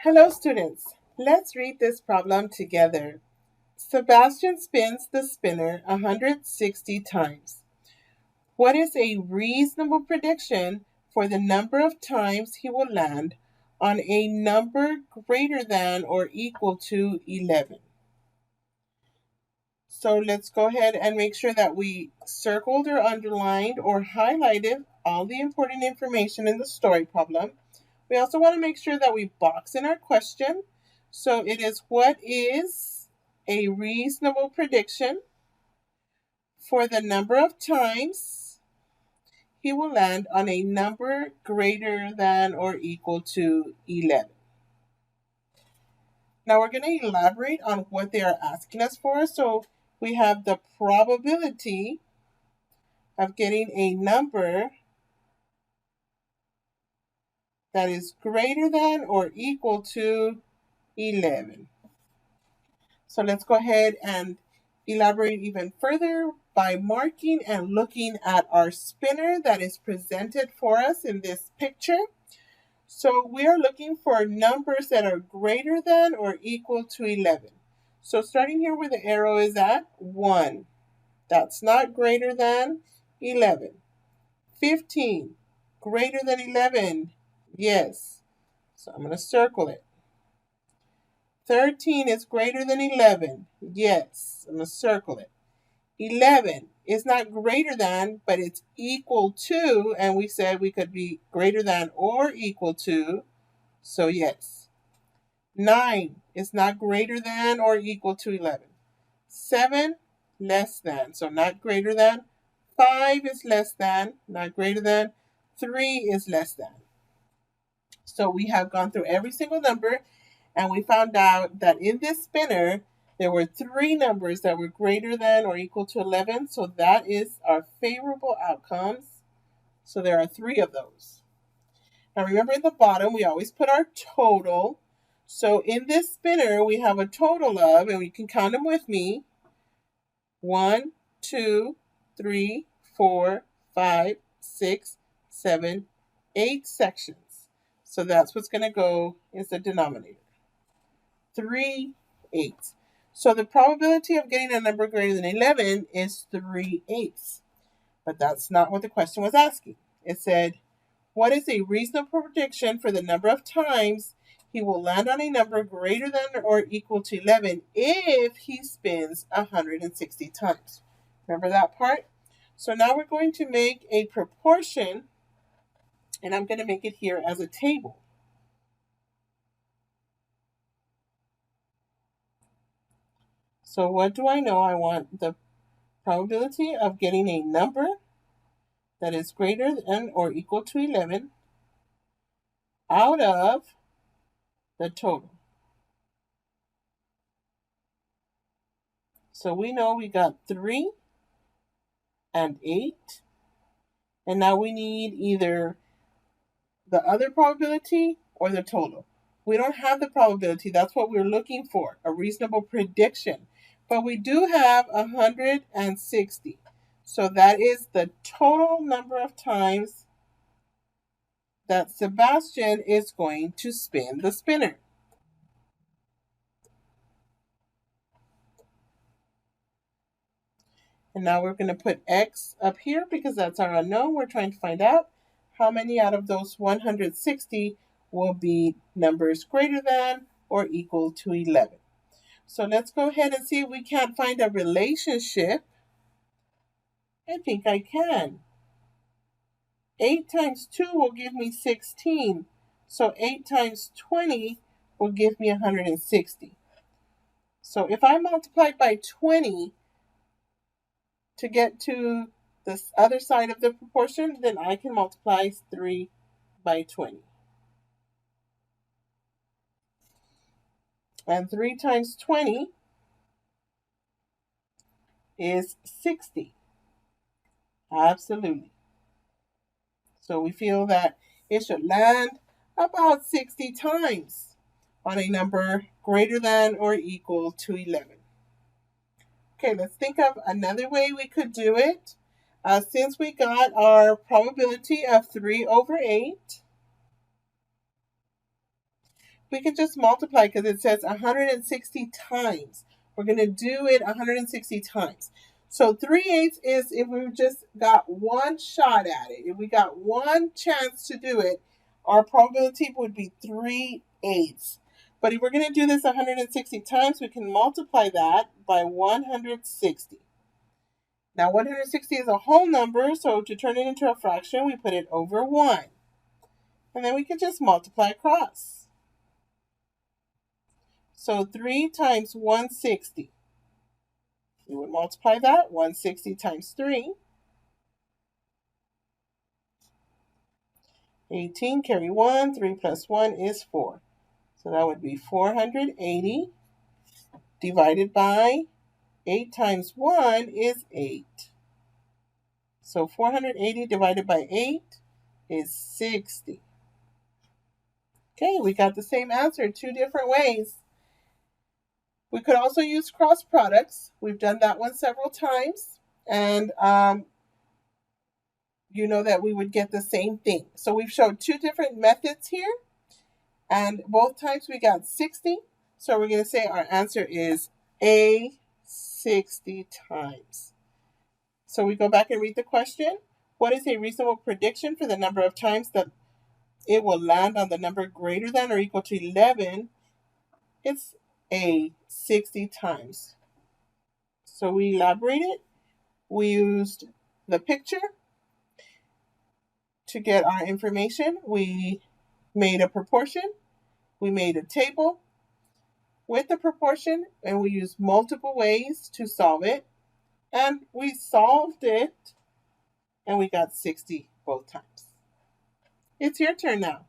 Hello students, let's read this problem together. Sebastian spins the spinner 160 times. What is a reasonable prediction for the number of times he will land on a number greater than or equal to 11? So let's go ahead and make sure that we circled or underlined or highlighted all the important information in the story problem. We also want to make sure that we box in our question. So it is, what is a reasonable prediction for the number of times he will land on a number greater than or equal to 11? Now we're going to elaborate on what they are asking us for. So we have the probability of getting a number that is greater than or equal to 11. So let's go ahead and elaborate even further by marking and looking at our spinner that is presented for us in this picture. So we are looking for numbers that are greater than or equal to 11. So starting here where the arrow is at, 1. That's not greater than 11. 15, greater than 11. Yes. So I'm going to circle it. 13 is greater than 11. Yes, I'm going to circle it. 11 is not greater than, but it's equal to, and we said we could be greater than or equal to, so yes. 9 is not greater than or equal to 11. 7, less than, so not greater than. 5 is less than, not greater than. 3 is less than. So we have gone through every single number, and we found out that in this spinner, there were 3 numbers that were greater than or equal to 11. So that is our favorable outcomes. So there are 3 of those. Now remember, at the bottom, we always put our total. So in this spinner, we have a total of, and we can count them with me, 1, 2, 3, 4, 5, 6, 7, 8 sections. So that's what's going to go as the denominator. 3/8. So the probability of getting a number greater than 11 is 3/8. But that's not what the question was asking. It said, what is a reasonable prediction for the number of times he will land on a number greater than or equal to 11 if he spins 160 times? Remember that part? So now we're going to make a proportion, and I'm going to make it here as a table. So what do I know? I want the probability of getting a number that is greater than or equal to 11 out of the total. So we know we got 3 and 8. And now we need either the other probability or the total. We don't have the probability. That's what we're looking for, a reasonable prediction. But we do have 160. So that is the total number of times that Sebastian is going to spin the spinner. And now we're going to put X up here because that's our unknown. We're trying to find out how many out of those 160 will be numbers greater than or equal to 11. So let's go ahead and see if we can't find a relationship. I think I can. 8 times 2 will give me 16. So 8 times 20 will give me 160. So if I multiply by 20 to get to this other side of the proportion, then I can multiply 3 by 20. And 3 times 20 is 60. Absolutely. So we feel that it should land about 60 times on a number greater than or equal to 11. Okay, let's think of another way we could do it. Since we got our probability of 3/8, we can just multiply because it says 160 times. We're going to do it 160 times. So 3/8 is if we just got one shot at it. If we got one chance to do it, our probability would be 3/8. But if we're going to do this 160 times, we can multiply that by 160. Now 160 is a whole number, so to turn it into a fraction, we put it over 1. And then we can just multiply across. So 3 times 160. We would multiply that, 160 times 3. 18, carry 1, 3 plus 1 is 4. So that would be 480 divided by 8 times 1 is 8. So 480 divided by 8 is 60. Okay, we got the same answer 2 different ways. We could also use cross products. We've done that one several times. And you know that we would get the same thing. So we've showed 2 different methods here. And both times we got 60. So we're going to say our answer is A, 60 times. So we go back and read the question. What is a reasonable prediction for the number of times that it will land on the number greater than or equal to 11? It's A, 60 times. So we elaborated. We used the picture to get our information. We made a proportion. We made a table with the proportion, and we used multiple ways to solve it. And we solved it, and we got 60 both times. It's your turn now.